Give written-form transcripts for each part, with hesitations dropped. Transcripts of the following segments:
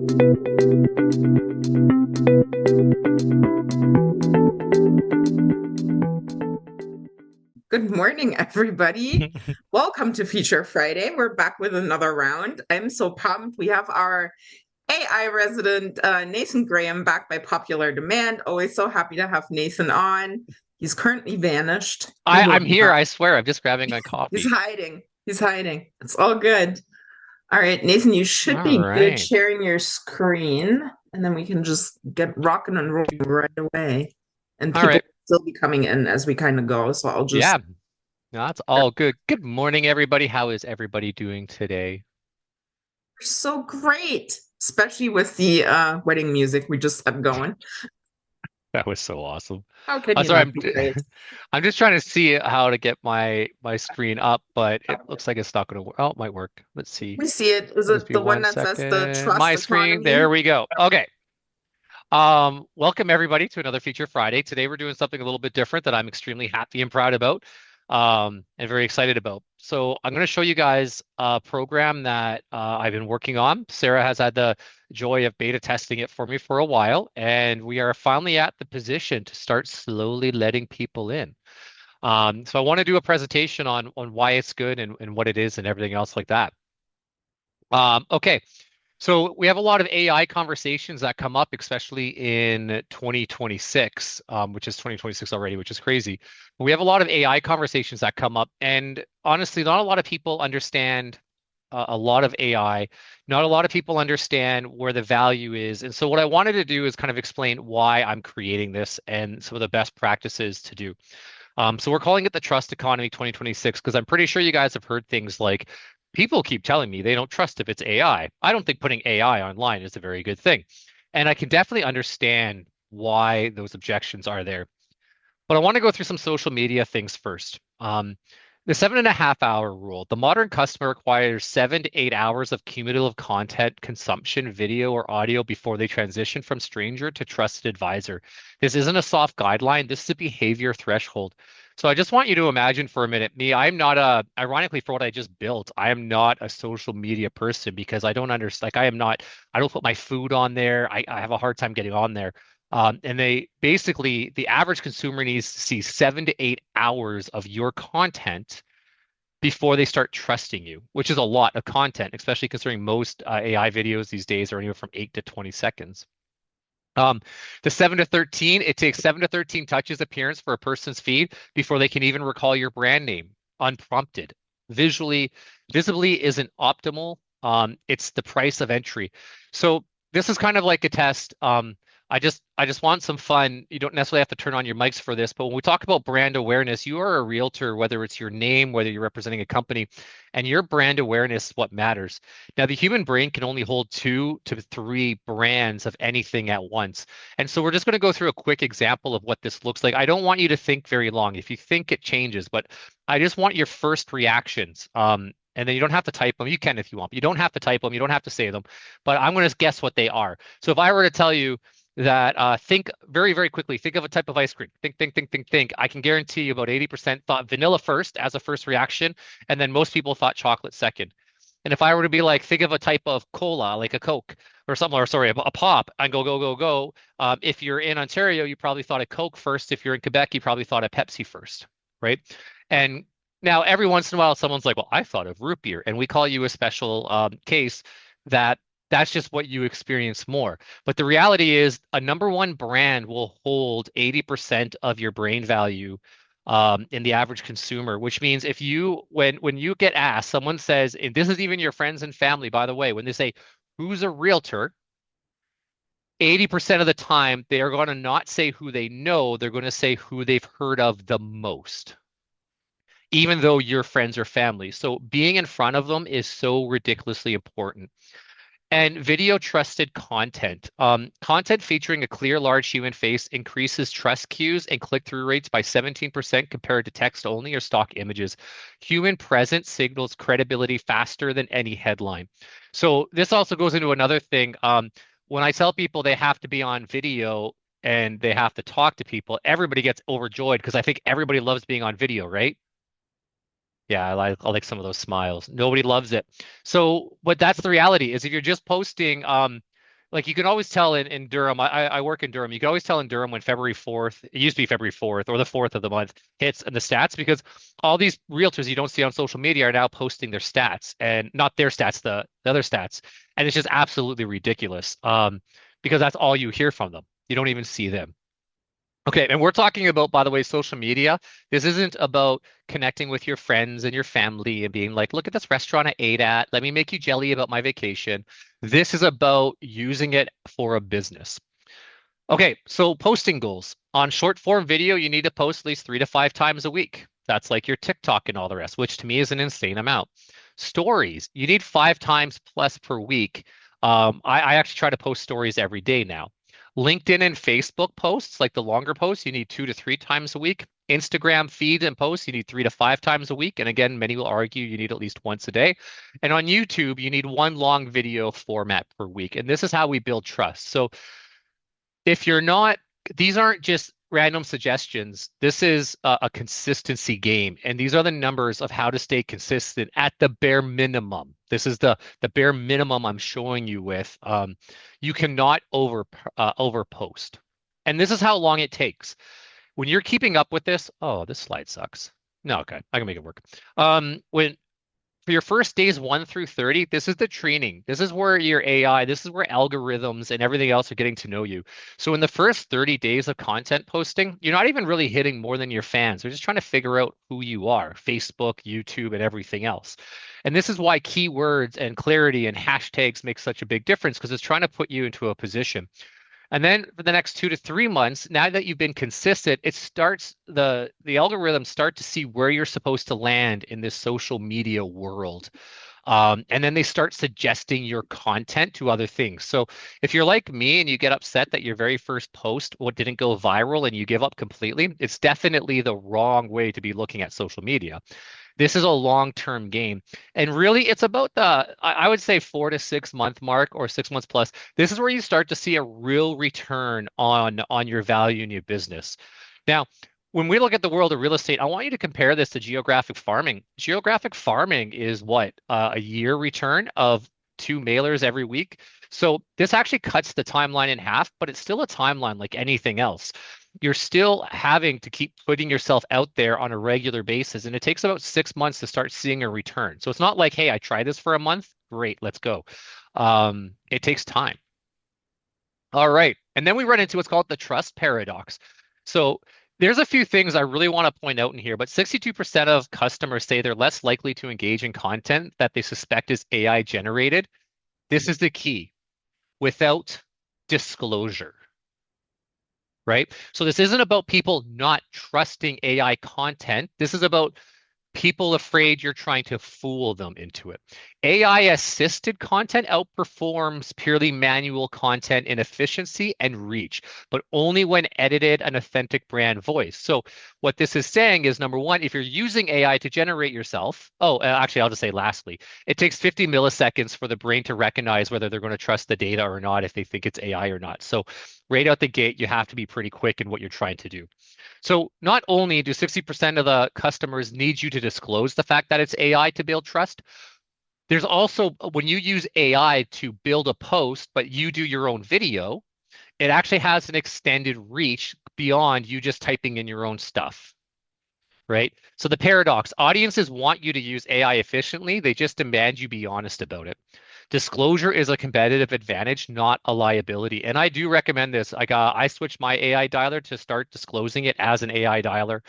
Good morning, everybody. Welcome to Feature Friday. We're back with another round. I'm so pumped. We have our AI resident, Nathan Graham, back by popular demand. Always so happy to have Nathan on. He's currently vanished. We I'm love here, that. I swear. I'm just grabbing my He's coffee. hiding. He's hiding. It's all good. All right, Nathan, you should All be good right. sharing your screen, and then we can just get rocking and rolling right away. And All people right. will still be coming in as we kind of go. So I'll just Yeah, no, that's all good. Good morning, everybody. How is everybody doing today? so great, especially with the wedding music we just had going. That was so awesome. How can I'm you sorry, not be great? I'm just trying to see how to get my screen up, but it looks like it's not going to work. Oh, it might work. Let's see. We see it. Is I'll just it be the one one that says the second. trust My screen. There economy? we go. Okay. Welcome everybody to another Feature Friday. Today we're doing something a little bit different that I'm extremely happy and proud about, and very excited about. So I'm going to show you guys a program that I've been working on. Sarah has had the joy of beta testing it for me for a while, and we are finally at the position to start slowly letting people in. So I want to do a presentation on why it's good and what it is and everything else like that. Okay. So we have a lot of AI conversations that come up, especially in 2026, which is 2026 already, which is crazy. But we have a lot of AI conversations that come up, and honestly, not a lot of people understand a lot of AI. Not a lot of people understand where the value is. And so what I wanted to do is kind of explain why I'm creating this and some of the best practices to do. So we're calling it the Trust Economy 2026 because I'm pretty sure you guys have heard things like people keep telling me they don't trust if it's AI. I don't think putting AI online is a very good thing. And I can definitely understand why those objections are there. But I want to go through some social media things first. The 7.5 hour rule. The modern customer requires 7 to 8 hours of cumulative content consumption, video or audio, before they transition from stranger to trusted advisor. This isn't a soft guideline. This is a behavior threshold. So I just want you to imagine for a minute, me, I'm not ironically for what I just built, I am not a social media person because I don't understand, like I don't put my food on there. I have a hard time getting on there. And they basically, the average consumer needs to see 7 to 8 hours of your content before they start trusting you, which is a lot of content, especially considering most AI videos these days are anywhere from 8 to 20 seconds. Um, the 7 to 13, it takes 7 to 13 touches appearance for a person's feed before they can even recall your brand name unprompted. Visibly isn't optimal. It's the price of entry. So this is kind of like a test. I just want some fun. You don't necessarily have to turn on your mics for this, but when we talk about brand awareness, you are a realtor, whether it's your name, whether you're representing a company, and your brand awareness is what matters. Now, the human brain can only hold 2 to 3 brands of anything at once. And so we're just going to go through a quick example of what this looks like. I don't want you to think very long. If you think it changes, but I just want your first reactions. And then you don't have to type them. You can if you want, but you don't have to type them. You don't have to say them. But I'm going to guess what they are. So if I were to tell you that think very, very quickly, think of a type of ice cream. Think. I can guarantee you about 80% thought vanilla first as a first reaction, and then most people thought chocolate second. And if I were to be like, think of a type of cola, like a Coke or something, or sorry, a pop, and go. If you're in Ontario, you probably thought of Coke first. If you're in Quebec, you probably thought of Pepsi first, right? And now every once in a while, someone's like, well, I thought of root beer. And we call you a special case that that's just what you experience more. But the reality is a number one brand will hold 80% of your brain value in the average consumer, which means if you when you get asked, someone says, and this is even your friends and family, by the way, when they say, who's a realtor? 80% of the time, they are going to not say who they know, they're going to say who they've heard of the most, even though you're friends or family. So being in front of them is so ridiculously important. And video trusted content. Content featuring a clear, large human face increases trust cues and click-through rates by 17% compared to text only or stock images. Human presence signals credibility faster than any headline. So this also goes into another thing. When I tell people they have to be on video and they have to talk to people, everybody gets overjoyed because I think everybody loves being on video, right? Yeah, I like some of those smiles. Nobody loves it. So, but that's the reality is if you're just posting like you can always tell in Durham, I work in Durham. You can always tell in Durham when February 4th, it used to be February 4th or the 4th of the month hits and the stats because all these realtors you don't see on social media are now posting their stats and not their stats, the other stats. And it's just absolutely ridiculous. Because that's all you hear from them. You don't even see them. Okay, and we're talking about, by the way, social media. This isn't about connecting with your friends and your family and being like, look at this restaurant I ate at. Let me make you jelly about my vacation. This is about using it for a business. Okay, so posting goals. On short form video, you need to post at least 3 to 5 times a week. That's like your TikTok and all the rest, which to me is an insane amount. Stories, you need 5 times plus per week. I actually try to post stories every day now. LinkedIn and Facebook posts, like the longer posts, you need 2 to 3 times a week. Instagram feed and posts, you need 3 to 5 times a week. And again, many will argue you need at least once a day. And on YouTube, you need one long video format per week. And this is how we build trust. So if you're not, these aren't just random suggestions. This is a consistency game, and these are the numbers of how to stay consistent at the bare minimum. This is the bare minimum I'm showing you with. You cannot over post, and this is how long it takes. When you're keeping up with this, oh, this slide sucks. No, okay, I can make it work. When for your first days 1 through 30, this is the training. This is where your AI, this is where algorithms and everything else are getting to know you. So in the first 30 days of content posting, you're not even really hitting more than your fans. They're just trying to figure out who you are, Facebook, YouTube, and everything else. And this is why keywords and clarity and hashtags make such a big difference because it's trying to put you into a position. And then for the next 2 to 3 months, now that you've been consistent, it starts the algorithms start to see where you're supposed to land in this social media world. And then they start suggesting your content to other things. So if you're like me and you get upset that your very first post what didn't go viral and you give up completely, it's definitely the wrong way to be looking at social media. This is a long-term game. And really, it's about I would say 4 to 6 month mark or 6 months plus. This is where you start to see a real return on your value in your business. Now, when we look at the world of real estate, I want you to compare this to geographic farming. Geographic farming is what, a year return of 2 mailers every week. So this actually cuts the timeline in half, but it's still a timeline like anything else. You're still having to keep putting yourself out there on a regular basis. And it takes about 6 months to start seeing a return. So it's not like, hey, I tried this for a month. Great, let's go. It takes time. All right. And then we run into what's called the trust paradox. So there's a few things I really want to point out in here, but 62% of customers say they're less likely to engage in content that they suspect is AI generated. This is the key without disclosure, right? So this isn't about people not trusting AI content. This is about people afraid you're trying to fool them into it. AI assisted content outperforms purely manual content in efficiency and reach, but only when edited an authentic brand voice. So what this is saying is number one, if you're using AI to generate yourself, actually, I'll just say lastly, it takes 50 milliseconds for the brain to recognize whether they're going to trust the data or not, if they think it's AI or not. So right out the gate, you have to be pretty quick in what you're trying to do. So not only do 60% of the customers need you to disclose the fact that it's AI to build trust, there's also when you use AI to build a post, but you do your own video, it actually has an extended reach beyond you just typing in your own stuff, right? So the paradox, audiences want you to use AI efficiently, they just demand you be honest about it. Disclosure is a competitive advantage, not a liability. And I do recommend this. I switched my AI dialer to start disclosing it as an AI dialer.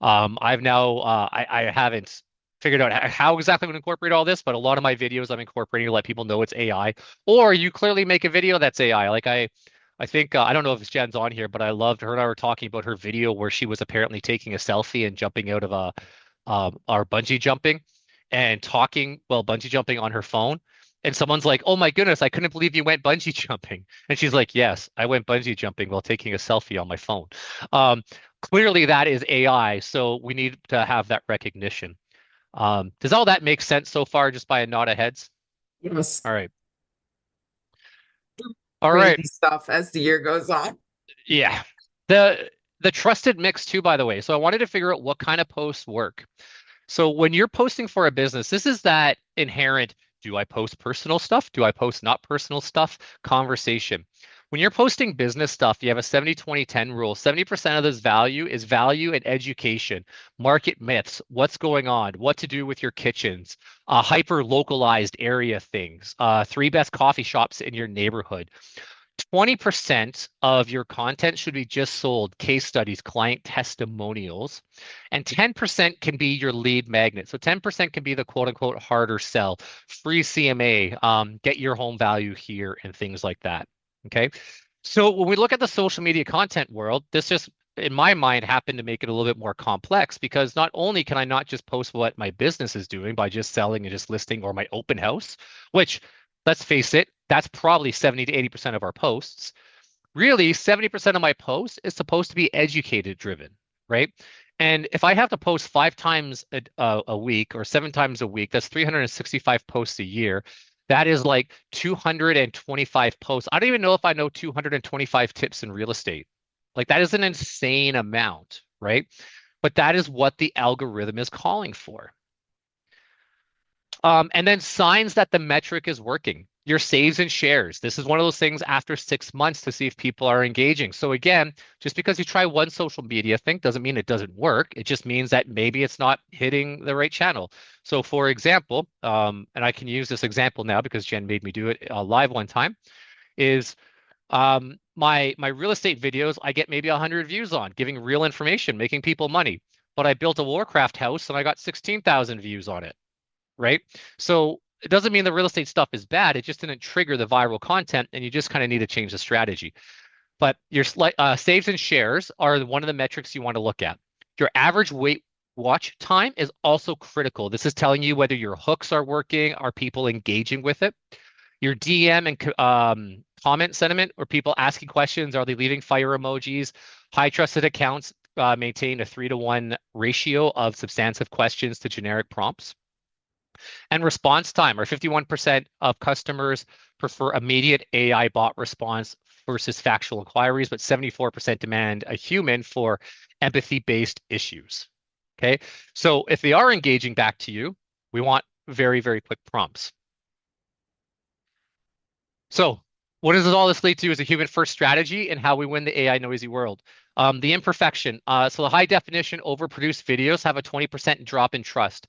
I've now I haven't figured out how exactly I'm going to incorporate all this, but a lot of my videos I'm incorporating to let people know it's AI. Or you clearly make a video that's AI. Like I think I don't know if Jen's on here, but I loved her and I were talking about her video where she was apparently taking a selfie and jumping out of a our bungee jumping and talking while bungee jumping on her phone. And someone's like, "Oh my goodness, I couldn't believe you went bungee jumping." And she's like, "Yes, I went bungee jumping while taking a selfie on my phone." Um, Clearly, that is AI, so we need to have that recognition. Does all that make sense so far, just by a nod of heads? Yes. All right. All right. Crazy stuff as the year goes on. Yeah. The trusted mix too, by the way. So I wanted to figure out what kind of posts work. So when you're posting for a business, this is that inherent Do I post personal stuff? Do I post not personal stuff? Conversation. When you're posting business stuff, you have a 70-20-10 rule. 70% of this value is value and education, market myths, what's going on, what to do with your kitchens, hyper localized area things, three best coffee shops in your neighborhood. 20% of your content should be just sold, case studies, client testimonials, and 10% can be your lead magnet. So 10% can be the quote unquote harder sell, free CMA, get your home value here, and things like that. Okay. So when we look at the social media content world, this just, in my mind, happened to make it a little bit more complex because not only can I not just post what my business is doing by just selling and just listing or my open house, which, let's face it, that's probably 70 to 80% of our posts. Really, 70% of my posts is supposed to be educated driven, right? And if I have to post 5 times a week or 7 times a week, that's 365 posts a year. That is like 225 posts. I don't even know if I know 225 tips in real estate. Like that is an insane amount, right? But that is what the algorithm is calling for. And then signs that the metric is working. Your saves and shares. This is one of those things after 6 months to see if people are engaging. So again, just because you try one social media thing doesn't mean it doesn't work. It just means that maybe it's not hitting the right channel. So for example, and I can use this example now because Jen made me do it live one time, is my real estate videos, I get maybe 100 views on, giving real information, making people money. But I built a Warcraft house and I got 16,000 views on it, right? So it doesn't mean the real estate stuff is bad. It just didn't trigger the viral content, and you just kind of need to change the strategy. But your saves and shares are one of the metrics you want to look at. Your average wait watch time is also critical. This is telling you whether your hooks are working, are people engaging with it. Your DM and comment sentiment, or people asking questions, are they leaving fire emojis? High trusted accounts maintain a 3-to-1 ratio of substantive questions to generic prompts. And response time, or 51% of customers prefer immediate AI bot response versus factual inquiries, but 74% demand a human for empathy-based issues. Okay, so if they are engaging back to you, we want very, very quick prompts. So what does all this lead to is a human first strategy and how we win the AI noisy world. The imperfection. So the high definition overproduced videos have a 20% drop in trust.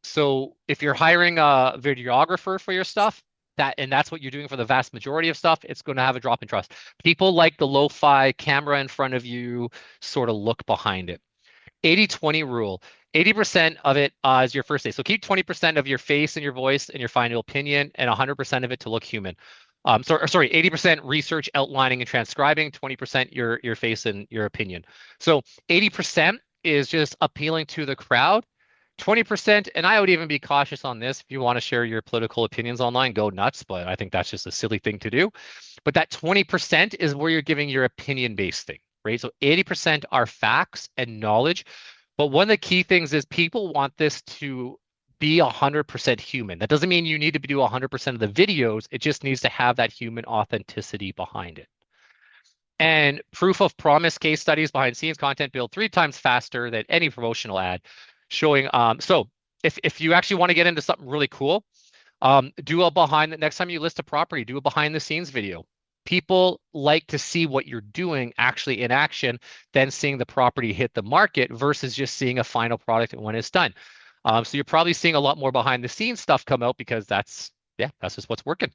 So if you're hiring a videographer for your stuff, that's what you're doing for the vast majority of stuff, it's going to have a drop in trust. People like the lo-fi camera in front of you, sort of look behind it. 80-20 rule. 80% of it is your first day. So keep 20% of your face and your voice and your final opinion, and 100% of it to look human. Sorry, 80% research, outlining, and transcribing, 20% your face and your opinion. So 80% is just appealing to the crowd. 20%, and I would even be cautious on this. If you want to share your political opinions online, go nuts, but I think that's just a silly thing to do. But that 20% is where you're giving your opinion-based thing, right? So 80% are facts and knowledge. But one of the key things is people want this to be 100% human. That doesn't mean you need to do 100% of the videos. It just needs to have that human authenticity behind it. And proof of promise case studies, behind scenes content build 3 times faster than any promotional ad, showing. So if you actually want to get into something really cool, do a behind the next time you list a property, do a behind the scenes video. People like to see what you're doing actually in action than seeing the property hit the market versus just seeing a final product when it's done. So you're probably seeing a lot more behind the scenes stuff come out because that's just what's working.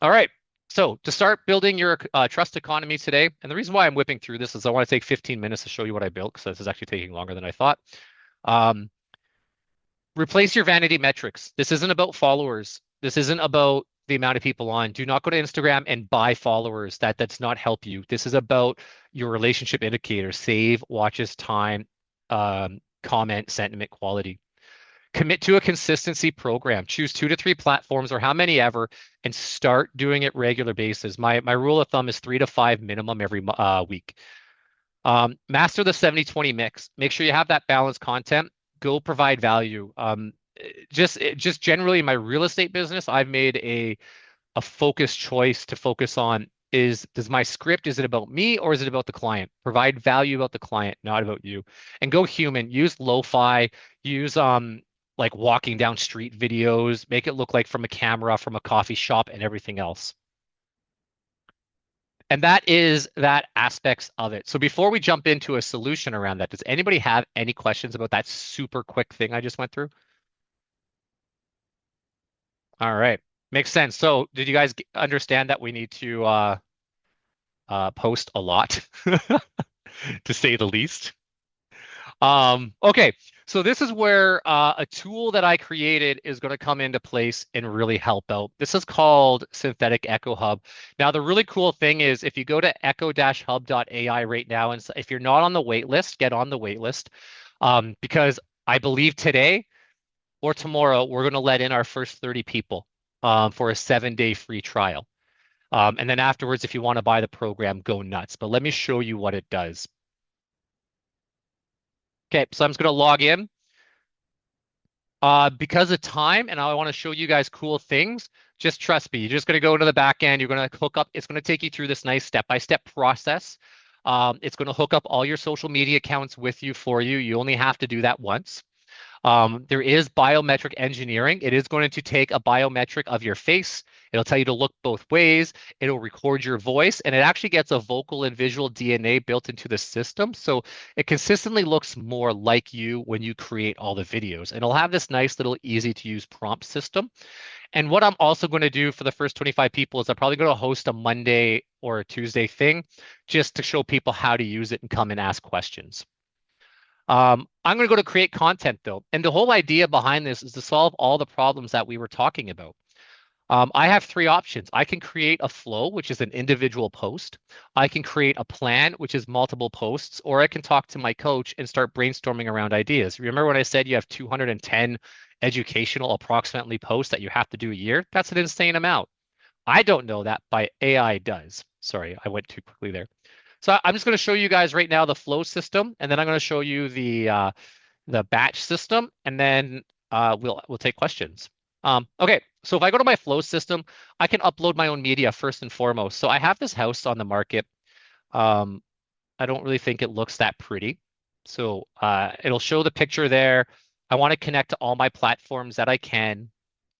All right. So to start building your trust economy today, and the reason why I'm whipping through this is I want to take 15 minutes to show you what I built because this is actually taking longer than I thought. Replace your vanity metrics. This isn't about followers. This isn't about the amount of people on. Do not go to Instagram and buy followers. That's not help you. This is about your relationship indicators: save, watches, time, comment, sentiment, quality. Commit to a consistency program. Choose 2 to 3 platforms or how many ever, and start doing it regular basis. My rule of thumb is 3 to 5 minimum every week. Master the 70-20 mix. Make sure you have that balanced content. Go provide value. Just generally in my real estate business, I've made a focused choice to focus on does my script, is it about me or is it about the client? Provide value about the client, not about you. And go human. Use lo-fi. Use like walking down street videos, make it look like from a camera, from a coffee shop, and everything else. And that is that aspects of it. So before we jump into a solution around that, does anybody have any questions about that super quick thing I just went through? All right. Makes sense. So did you guys understand that we need to post a lot, to say the least? Okay, so this is where a tool that I created is going to come into place and really help out. This is called Synthetic Echo Hub. Now, the really cool thing is if you go to echo-hub.ai right now, and if you're not on the wait list, get on the wait list, because I believe today or tomorrow, we're going to let in our first 30 people for a 7-day free trial. And then afterwards, if you want to buy the program, go nuts. But let me show you what it does. Okay, so I'm just going to log in. Because of time, and I want to show you guys cool things, just trust me. You're just going to go into the back end. You're going to hook up. It's going to take you through this nice step-by-step process. It's going to hook up all your social media accounts with you for you. You only have to do that once. There is biometric engineering. It is going to take a biometric of your face. It'll tell you to look both ways. It'll record your voice, and it actually gets a vocal and visual DNA built into the system. So it consistently looks more like you when you create all the videos. And it'll have this nice little easy to use prompt system. And what I'm also going to do for the first 25 people is I'm probably going to host a Monday or a Tuesday thing just to show people how to use it and come and ask questions. I'm going to go to create content though. And the whole idea behind this is to solve all the problems that we were talking about. I have three options. I can create a flow, which is an individual post. I can create a plan, which is multiple posts, or I can talk to my coach and start brainstorming around ideas. Remember when I said you have 210 educational approximately posts that you have to do a year? That's an insane amount. I don't know that, by AI does. Sorry, I went too quickly there. So I'm just going to show you guys right now the flow system, and then I'm going to show you the batch system, and then we'll take questions. Okay, so if I go to my flow system, I can upload my own media first and foremost. So I have this house on the market. Um, I don't really think it looks that pretty. So it'll show the picture there. I want to connect to all my platforms that I can.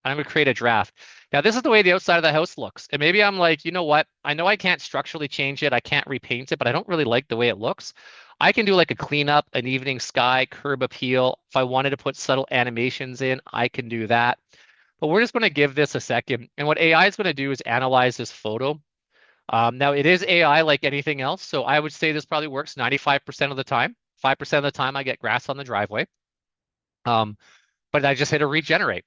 I'm going to create a draft. Now, this is the way the outside of the house looks. And maybe I'm like, you know what? I know I can't structurally change it. I can't repaint it, but I don't really like the way it looks. I can do like a cleanup, an evening sky, curb appeal. If I wanted to put subtle animations in, I can do that. But we're just going to give this a second. And what AI is going to do is analyze this photo. Now, it is AI like anything else. So I would say this probably works 95% of the time. 5% of the time, I get grass on the driveway. Um, but I just hit a regenerate.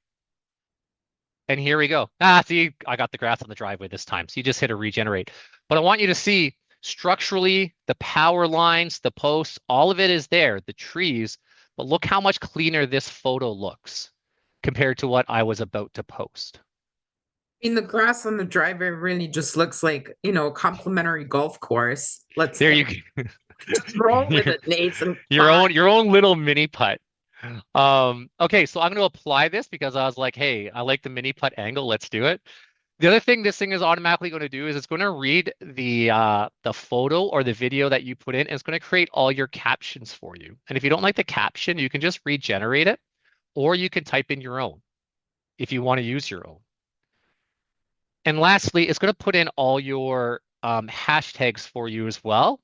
And here we go. See, I got the grass on the driveway this time. So you just hit a regenerate. But I want you to see structurally the power lines, the posts, all of it is there, the trees. But look how much cleaner this photo looks compared to what I was about to post. I mean, the grass on the driveway really just looks like, a complimentary golf course. Let's There you just roll with your, it, Nathan. your Fine. own little mini putt. Okay, so I'm going to apply this because I was like, hey, I like the mini putt angle. Let's do it. The other thing this thing is automatically going to do is it's going to read the photo or the video that you put in, and it's going to create all your captions for you. And if you don't like the caption, you can just regenerate it, or you can type in your own if you want to use your own. And lastly, it's going to put in all your hashtags for you as well.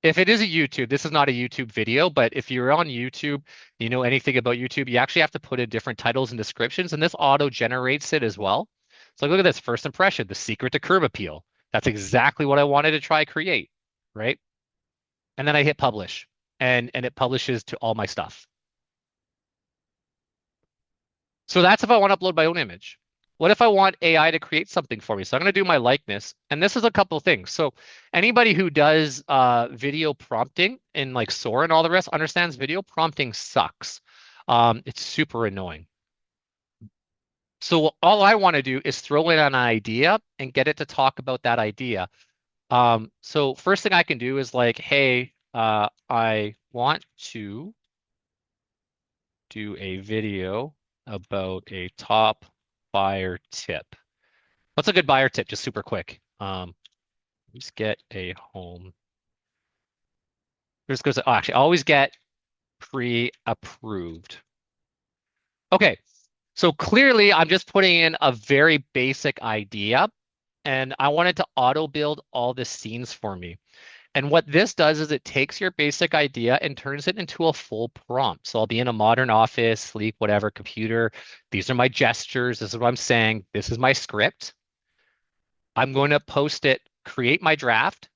If it is a YouTube, this is not a YouTube video, but if you're on YouTube, you know anything about YouTube, you actually have to put in different titles and descriptions, and this auto generates it as well. So look at this first impression, the secret to curb appeal. That's exactly what I wanted to try create, right? And then I hit publish, and it publishes to all my stuff. So that's if I want to upload my own image. What if I want AI to create something for me? So I'm going to do my likeness, and this is a couple of things. So anybody who does video prompting in like SOAR and all the rest understands video prompting sucks. It's super annoying. So all I want to do is throw in an idea and get it to talk about that idea. So first thing I can do is like, hey, I want to do a video about a top buyer tip. What's a good buyer tip? Just super quick. Just get a home. Just goes. Oh, actually, always get pre-approved. Okay, so clearly I'm just putting in a very basic idea and I want it to auto build all the scenes for me. And what this does is it takes your basic idea and turns it into a full prompt. So I'll be in a modern office, sleep, whatever, computer. These are my gestures. This is what I'm saying. This is my script. I'm going to post it, create my draft.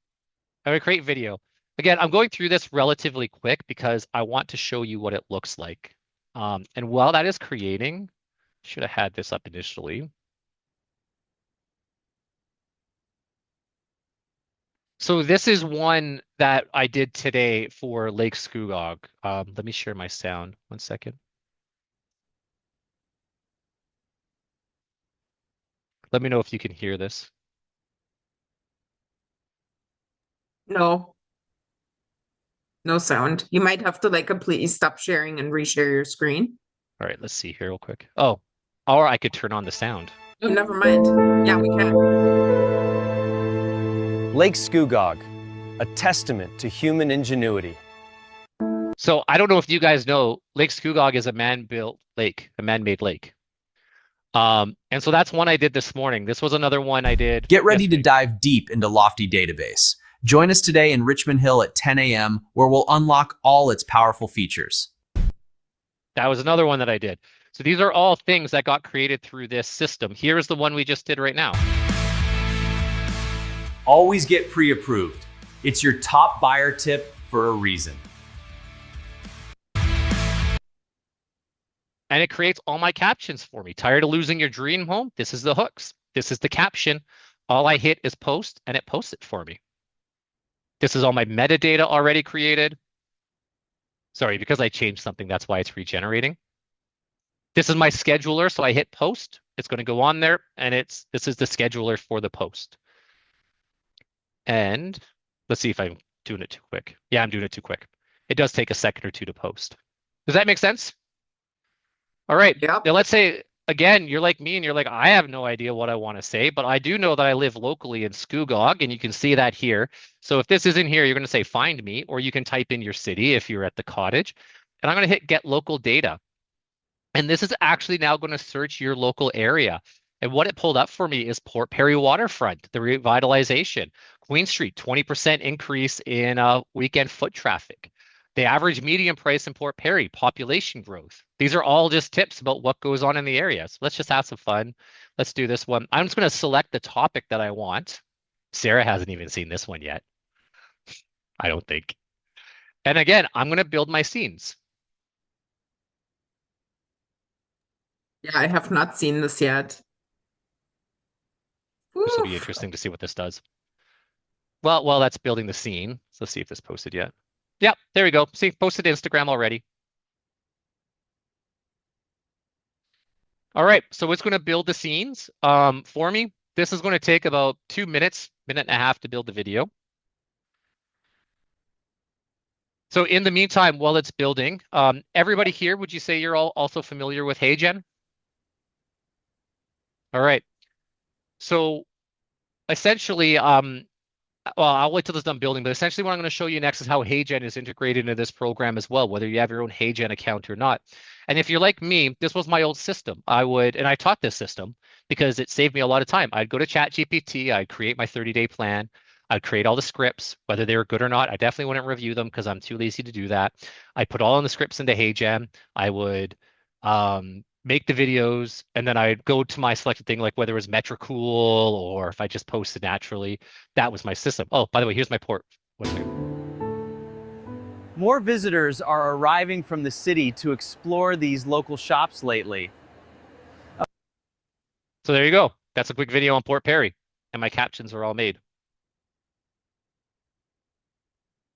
I'm going to create video. Again, I'm going through this relatively quick because I want to show you what it looks like. And while that is creating, should have had this up initially. So this is one that I did today for Lake Scugog. Let me share my sound. 1 second. Let me know if you can hear this. No, no sound. You might have to like completely stop sharing and reshare your screen. All right, let's see here real quick. Oh, or I could turn on the sound. Oh, never mind. Yeah, we can. Lake Scugog, a testament to human ingenuity. So I don't know if you guys know, Lake Scugog is a man-built lake, a man-made lake. And so that's one I did this morning. This was another one I did Get ready to yesterday. dive deep into Lofty Database. Join us today in Richmond Hill at 10 a.m., where we'll unlock all its powerful features. That was another one that I did. So these are all things that got created through this system. Here's the one we just did right now. Always get pre-approved. It's your top buyer tip for a reason. And it creates all my captions for me. Tired of losing your dream home? This is the hooks. This is the caption. All I hit is post and it posts it for me. This is all my metadata already created. Sorry, because I changed something, that's why it's regenerating. This is my scheduler, so I hit post. It's going to go on there, and this is the scheduler for the post. And let's see if I'm doing it too quick. Yeah, I'm doing it too quick. It does take a second or two to post. Does that make sense? All right. Yep. Now let's say, again, you're like me and you're like, I have no idea what I want to say, but I do know that I live locally in Scugog, and you can see that here. So if this isn't here, you're going to say find me, or you can type in your city if you're at the cottage. And I'm going to hit get local data. And this is actually now going to search your local area. And what it pulled up for me is Port Perry waterfront, the revitalization, Queen Street, 20% increase in weekend foot traffic. The average median price in Port Perry, population growth. These are all just tips about what goes on in the area. So let's just have some fun. Let's do this one. I'm just going to select the topic that I want. Sarah hasn't even seen this one yet, I don't think. And again, I'm going to build my scenes. Yeah, I have not seen this yet. This will be Oof. interesting to see what this does. Well, that's building the scene. So let's see if this posted yet. Yeah, there we go. See, posted to Instagram already. All right, so it's going to build the scenes for me. This is going to take about 2 minutes, minute and a half to build the video. So in the meantime, while it's building, everybody here, would you say you're all also familiar with HeyGen? All right. So essentially, well, I'll wait till it's done building, but essentially what I'm going to show you next is how HeyGen is integrated into this program as well, whether you have your own HeyGen account or not. And if you're like me, this was my old system. And I taught this system because it saved me a lot of time. I'd go to ChatGPT, I'd create my 30-day plan, I'd create all the scripts, whether they were good or not. I definitely wouldn't review them because I'm too lazy to do that. I put all of the scripts into HeyGen. I would make the videos, and then I'd go to my selected thing, like whether it was Metricool or if I just posted naturally. That was my system. Oh, by the way, here's my port. What's it? More visitors are arriving from the city to explore these local shops lately. So there you go. That's a quick video on Port Perry, and my captions are all made.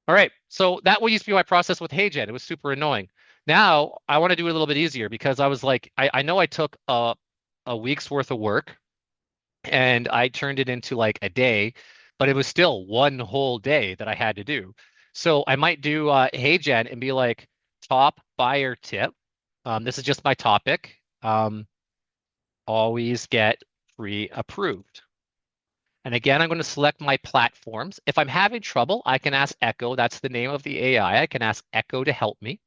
All right, so that used to be my process with HeyGen. It was super annoying. Now I want to do it a little bit easier because I was like, I know I took a week's worth of work and I turned it into like a day, but it was still one whole day that I had to do. So I might do HeyGen and be like, top buyer tip. This is just my topic. Always get pre-approved. And again, I'm going to select my platforms. If I'm having trouble, I can ask Echo. That's the name of the AI. I can ask Echo to help me.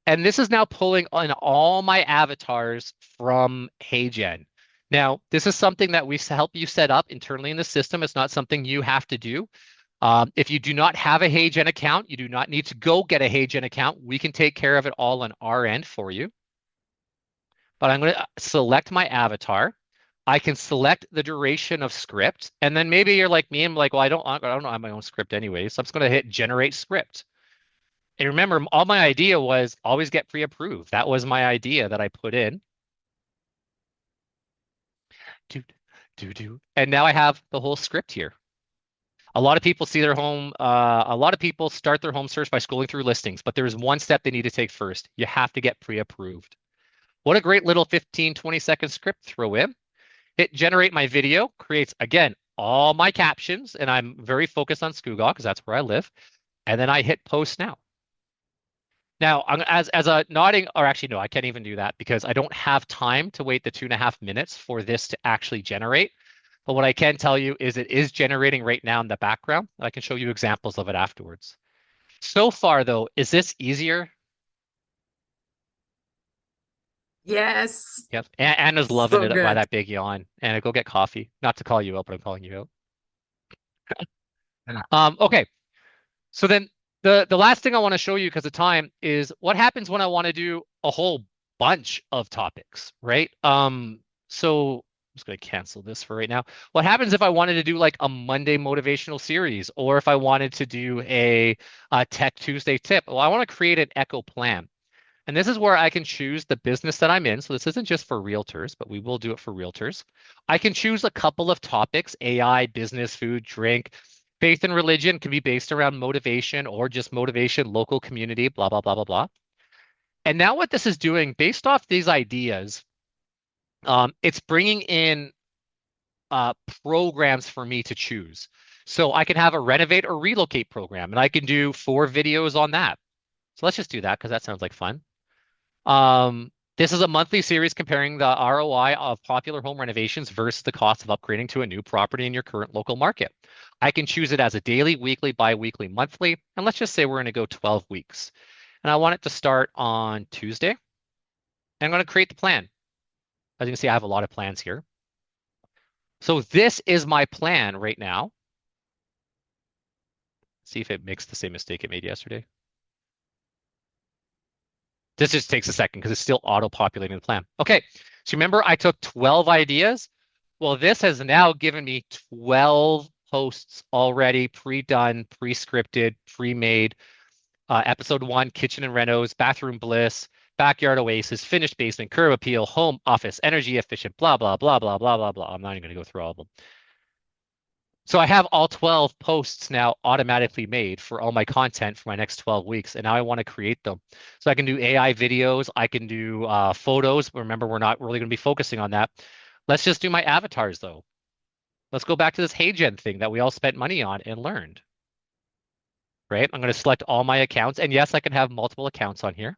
And this is now pulling on all my avatars from HeyGen. Now, this is something that we help you set up internally in the system. It's not something you have to do. If you do not have a HeyGen account, you do not need to go get a HeyGen account. We can take care of it all on our end for you. But I'm going to select my avatar. I can select the duration of script. And then maybe you're like me, I'm like, well, I don't have my own script anyway. So I'm just going to hit generate script. And remember, all my idea was always get pre-approved. That was my idea that I put in. And now I have the whole script here. A lot of people see their home, a lot of people start their home search by scrolling through listings, but there's one step they need to take first. You have to get pre-approved. What a great little 15, 20-second script throw in. Hit generate my video, creates, again, all my captions, and I'm very focused on Scugog because that's where I live. And then I hit post now. Now, as a nodding, or actually, no, I can't even do that because I don't have time to wait the 2.5 minutes for this to actually generate. But what I can tell you is it is generating right now in the background. I can show you examples of it afterwards. So far, though, is this easier? Yes. Yep. Anna's loving So it by good. that big yawn. Anna, go get coffee. Not to call you out, but I'm calling you out. Okay. So then the last thing I want to show you because of time is what happens when I want to do a whole bunch of topics, right? So I'm just going to cancel this for right now. What happens if I wanted to do like a Monday motivational series, or if I wanted to do a Tech Tuesday tip? Well, I want to create an echo plan. And this is where I can choose the business that I'm in. So this isn't just for realtors, but we will do it for realtors. I can choose a couple of topics: AI, business, food, drink. Faith and religion can be based around motivation or just motivation, local community, blah, blah, blah, blah, blah. And now what this is doing, based off these ideas, it's bringing in programs for me to choose. So I can have a renovate or relocate program, and I can do 4 videos on that. So let's just do that because that sounds like fun. This is a monthly series comparing the ROI of popular home renovations versus the cost of upgrading to a new property in your current local market. I can choose it as a daily, weekly, bi-weekly, monthly, and let's just say we're going to go 12 weeks. And I want it to start on Tuesday. I'm going to create the plan. As you can see, I have a lot of plans here. So this is my plan right now. See if it makes the same mistake it made yesterday. This just takes a second because it's still auto-populating the plan. Okay, so remember I took 12 ideas? Well, this has now given me 12 posts already pre-done, pre-scripted, pre-made. Episode 1, kitchen and renos, bathroom bliss, backyard oasis, finished basement, curb appeal, home office, energy efficient, blah, blah, blah, blah, blah, blah, blah. I'm not even going to go through all of them. So I have all 12 posts now automatically made for all my content for my next 12 weeks. And now I want to create them. So I can do AI videos. I can do photos. Remember, we're not really going to be focusing on that. Let's just do my avatars, though. Let's go back to this HeyGen thing that we all spent money on and learned. Right? I'm going to select all my accounts. And yes, I can have multiple accounts on here.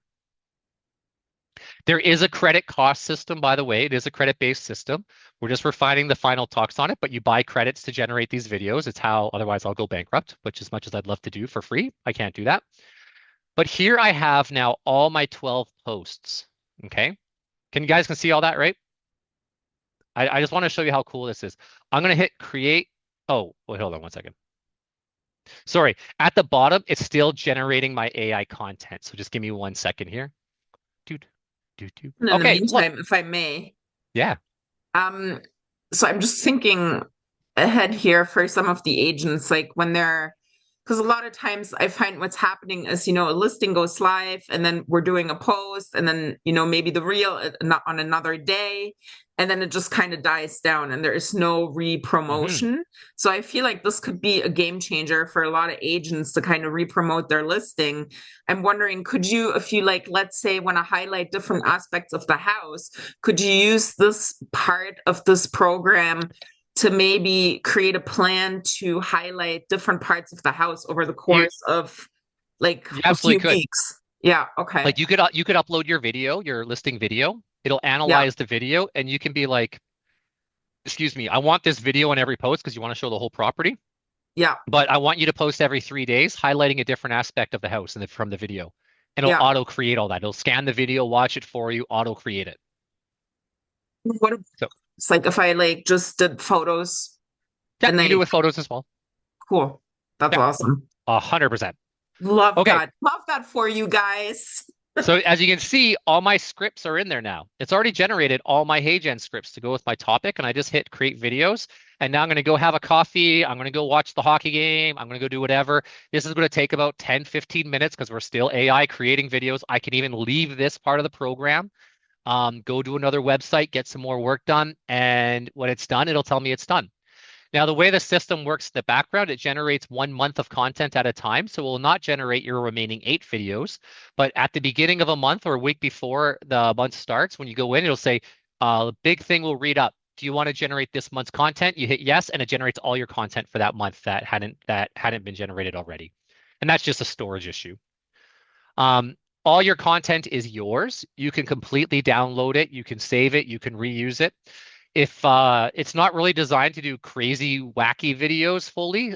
There is a credit cost system, by the way. It is a credit-based system. We're just refining the final talks on it, but you buy credits to generate these videos. It's how, otherwise I'll go bankrupt, which as much as I'd love to do for free, I can't do that. But here I have now all my 12 posts, okay? You guys can see all that, right? I just want to show you how cool this is. I'm going to hit create. Oh, wait, hold on one second. Sorry, at the bottom, it's still generating my AI content. So just give me 1 second here. Dude. And in the meantime, if I may. Yeah. So I'm just thinking ahead here for some of the agents, like when they're, because a lot of times I find what's happening is, a listing goes live and then we're doing a post and then, maybe the reel on another day, and then it just kind of dies down and there is no re-promotion. So I feel like this could be a game changer for a lot of agents to kind of re-promote their listing. I'm wondering, could you, if you let's say want to highlight different aspects of the house, could you use this part of this program to maybe create a plan to highlight different parts of the house over the course of a few weeks? Yeah, okay. Like you could upload your video, your listing video. It'll analyze the video and you can be like, excuse me, I want this video on every post because you want to show the whole property. Yeah. But I want you to post every 3 days, highlighting a different aspect of the house and from the video. and it'll Yeah. auto create all that. It'll scan the video, watch it for you, auto create it. What if So it's like if I like just did photos yeah, and you can do it they with photos as well. cool. That's Yeah, awesome. 100%. Love Okay. that. Love that for you guys. So as you can see, all my scripts are in there now. It's already generated all my HeyGen scripts to go with my topic, and I just hit create videos. And now I'm going to go have a coffee. I'm going to go watch the hockey game. I'm going to go do whatever. This is going to take about 10, 15 minutes because we're still AI creating videos. I can even leave this part of the program, go to another website, get some more work done. And when it's done, it'll tell me it's done. Now, the way the system works in the background, it generates 1 month of content at a time. So it will not generate your remaining 8 videos. But at the beginning of a month or a week before the month starts, when you go in, it'll say, the big thing will read up. Do you want to generate this month's content? You hit yes, and it generates all your content for that month that hadn't been generated already. And that's just a storage issue. All your content is yours. You can completely download it. You can save it. You can reuse it. If it's not really designed to do crazy, wacky videos fully,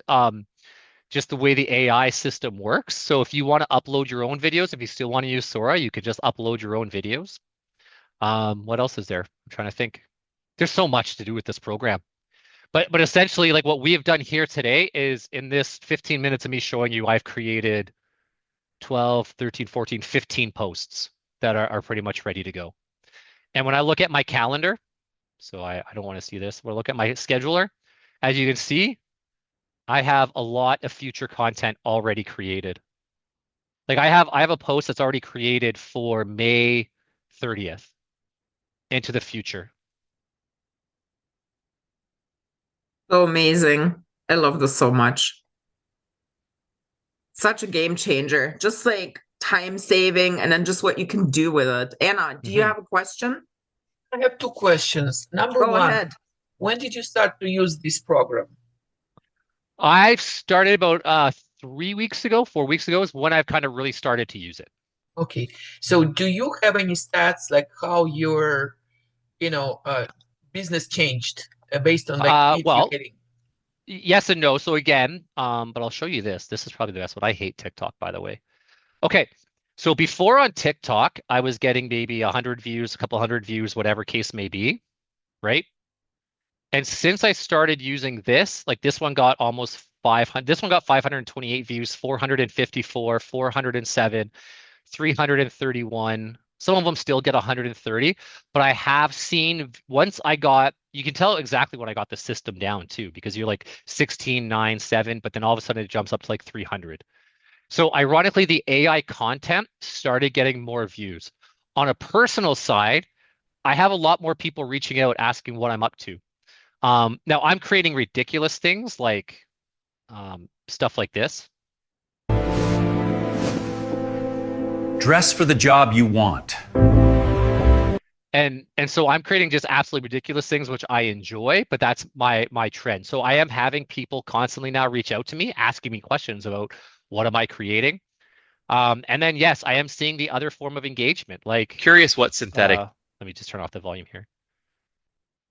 just the way the AI system works. So if you want to upload your own videos, if you still want to use Sora, you could just upload your own videos. What else is there? I'm trying to think. There's so much to do with this program. But essentially, like what we have done here today is in this 15 minutes of me showing you, I've created 12, 13, 14, 15 posts that are pretty much ready to go. And when I look at my calendar, so I don't want to see this. We'll look at my scheduler. As you can see, I have a lot of future content already created. Like I have a post that's already created for May 30th into the future. So amazing. I love this so much. Such a game changer. Just like time saving and then just what you can do with it. Anna, do you Mhm. have a question? I have two questions. Number Go one, ahead. when did you start to use this program? I've started about 3 weeks ago, 4 weeks ago is when I've kind of really started to use it. Okay, so do you have any stats like how your, business changed based on like leads you're Well, getting? yes and no. So again, but I'll show you this. This is probably the best one. I hate TikTok, by the way. Okay. So before on TikTok, I was getting maybe 100 views, a couple hundred views, whatever case may be, right? And since I started using this, like this one got almost 500, this one got 528 views, 454, 407, 331. Some of them still get 130, but I have seen once I got, you can tell exactly when I got the system down too, because you're like 16, 9, 7, but then all of a sudden it jumps up to like 300. So ironically, the AI content started getting more views. On a personal side, I have a lot more people reaching out asking what I'm up to. Now I'm creating ridiculous things like stuff like this. Dress for the job you want. And so I'm creating just absolutely ridiculous things which I enjoy, but that's my trend. So I am having people constantly now reach out to me asking me questions about what am I creating. And then yes, I am seeing the other form of engagement. Like Curious what synthetic. let me just turn off the volume here.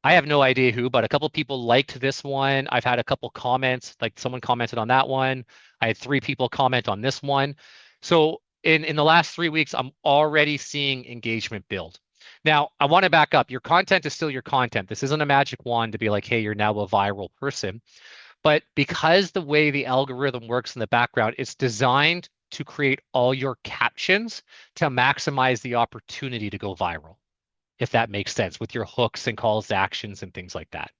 I have no idea who, but a couple people liked this one. I've had a couple comments, like someone commented on that one. I had 3 people comment on this one. So in the last 3 weeks, I'm already seeing engagement build. Now, I want to back up. Your content is still your content. This isn't a magic wand to be like, hey, you're now a viral person. But because the way the algorithm works in the background, it's designed to create all your captions to maximize the opportunity to go viral, if that makes sense, with your hooks and calls to actions and things like that.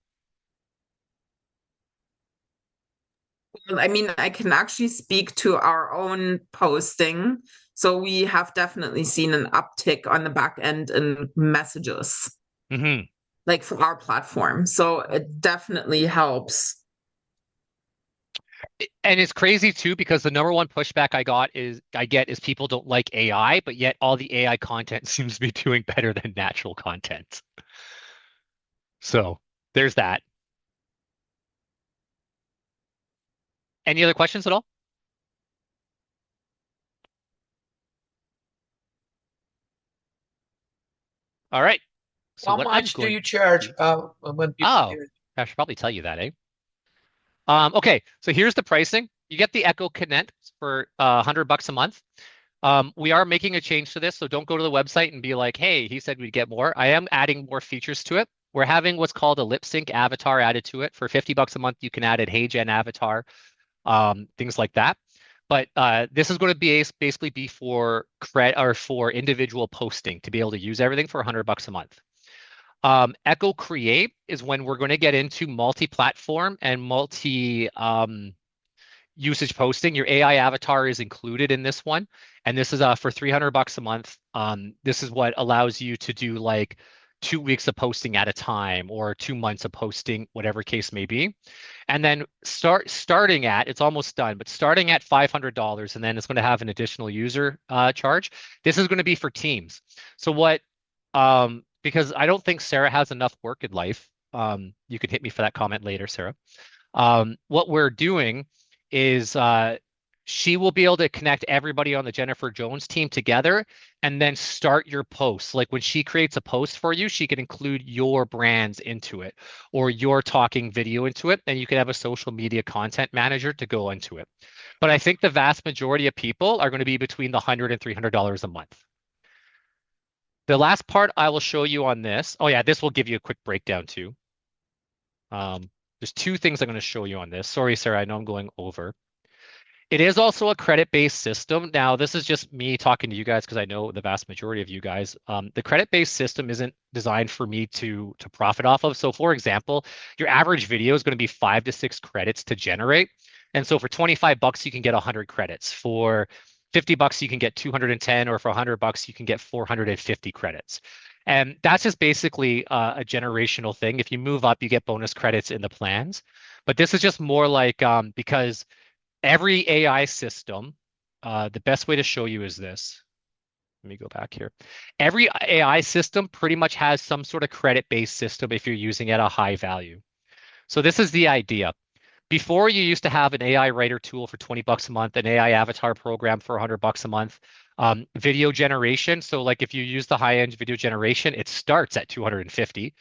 I mean, I can actually speak to our own posting. So we have definitely seen an uptick on the back end in messages, Mm-hmm. like for our platform. So it definitely helps. And it's crazy too, because the number one pushback I get is people don't like AI, but yet all the AI content seems to be doing better than natural content. So there's that. Any other questions at all? All right. So How what I'm much do going you charge when people Oh, do it? I should probably tell you that, eh? Okay, so here's the pricing. You get the Echo Connect for $100 a month. We are making a change to this, so don't go to the website and be like, hey, he said we'd get more. I am adding more features to it. We're having what's called a lip sync avatar added to it. For 50 bucks a month, you can add an Hey Jen avatar, things like that. But this is going to be basically be for for individual posting to be able to use everything for 100 bucks a month. Echo Create is when we're going to get into multi-platform and multi usage posting. Your AI avatar is included in this one, and this is for 300 bucks a month. This is what allows you to do like 2 weeks of posting at a time or 2 months of posting, whatever case may be. And then starting at, it's almost done, but starting at $500, and then it's going to have an additional user charge. This is going to be for teams. So what, because I don't think Sarah has enough work in life. You can hit me for that comment later, Sarah. What we're doing is she will be able to connect everybody on the Jennifer Jones team together and then start your posts. Like when she creates a post for you, she can include your brands into it or your talking video into it, and you can have a social media content manager to go into it. But I think the vast majority of people are going to be between the $100 and $300 a month. The last part I will show you on this. Oh yeah, this will give you a quick breakdown too. There's 2 things I'm going to show you on this. Sorry, Sarah, I know I'm going over. It is also a credit-based system. Now, this is just me talking to you guys because I know the vast majority of you guys. The credit-based system isn't designed for me to profit off of. So, for example, your average video is going to be 5 to 6 credits to generate. And so for 25 bucks, you can get 100 credits. For 50 bucks, you can get 210, or for 100 bucks, you can get 450 credits. And that's just basically a generational thing. If you move up, you get bonus credits in the plans. But this is just more like because every AI system, the best way to show you is this. Let me go back here. Every AI system pretty much has some sort of credit-based system if you're using it at a high value. So this is the idea. Before, you used to have an AI writer tool for 20 bucks a month, an AI avatar program for 100 bucks a month, video generation. So like if you use the high-end video generation, it starts at 250.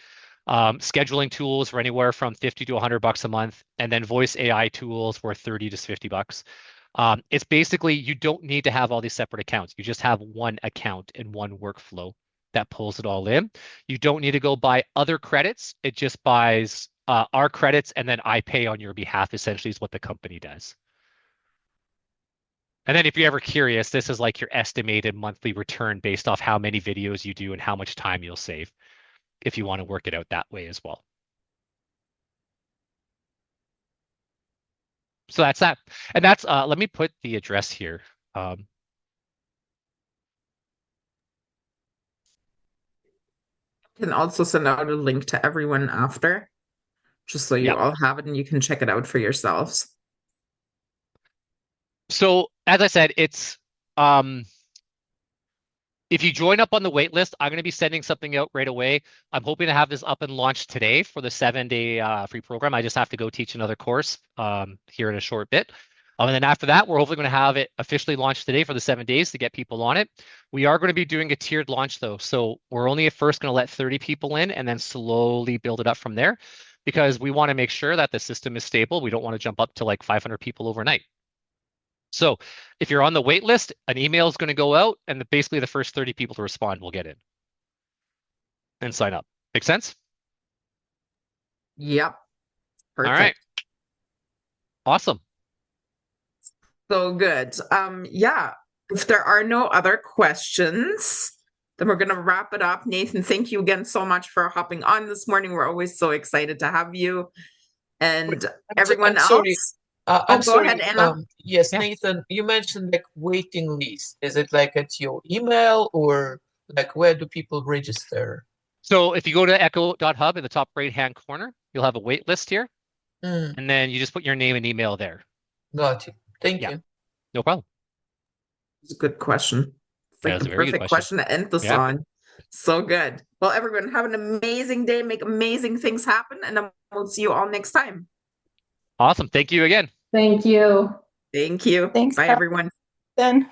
Scheduling tools for anywhere from 50 to 100 bucks a month, and then voice AI tools for 30 to 50 bucks. It's basically, you don't need to have all these separate accounts. You just have one account and one workflow that pulls it all in. You don't need to go buy other credits. It just buys our credits, and then I pay on your behalf, essentially, is what the company does. And then if you're ever curious, this is like your estimated monthly return based off how many videos you do and how much time you'll save, if you want to work it out that way as well. So that's that. And that's, let me put the address here. Can also send out a link to everyone after, just so you all have it and you can check it out for yourselves. So as I said, it's if you join up on the wait list, I'm going to be sending something out right away. I'm hoping to have this up and launched today for the 7-day free program. I just have to go teach another course here in a short bit. And then after that, we're hopefully going to have it officially launched today for the 7 days to get people on it. We are going to be doing a tiered launch though. So we're only at first going to let 30 people in and then slowly build it up from there, because we want to make sure that the system is stable. We don't want to jump up to like 500 people overnight. So if you're on the wait list, an email is going to go out, and basically the first 30 people to respond will get in and sign up. Make sense? Yep. Perfect. All right. Awesome. So good. Yeah, if there are no other questions, then we're going to wrap it up. Nathan, thank you again so much for hopping on this morning. We're always so excited to have you. And everyone else. Sorry. I'm go sorry. ahead, Anna. Yes, Yeah. Nathan, you mentioned like waiting list. Is it like at your email, or like where do people register? So if you go to echo.hub in the top right-hand corner, you'll have a wait list here. And then you just put your name and email there. Got you. Thank you. No problem. It's a good question. It's like the perfect question to end this on. So good. Well, everyone, have an amazing day. Make amazing things happen. And then we'll see you all next time. Awesome. Thank you again. Thank you. Thank you. Thanks. Bye, everyone. Then.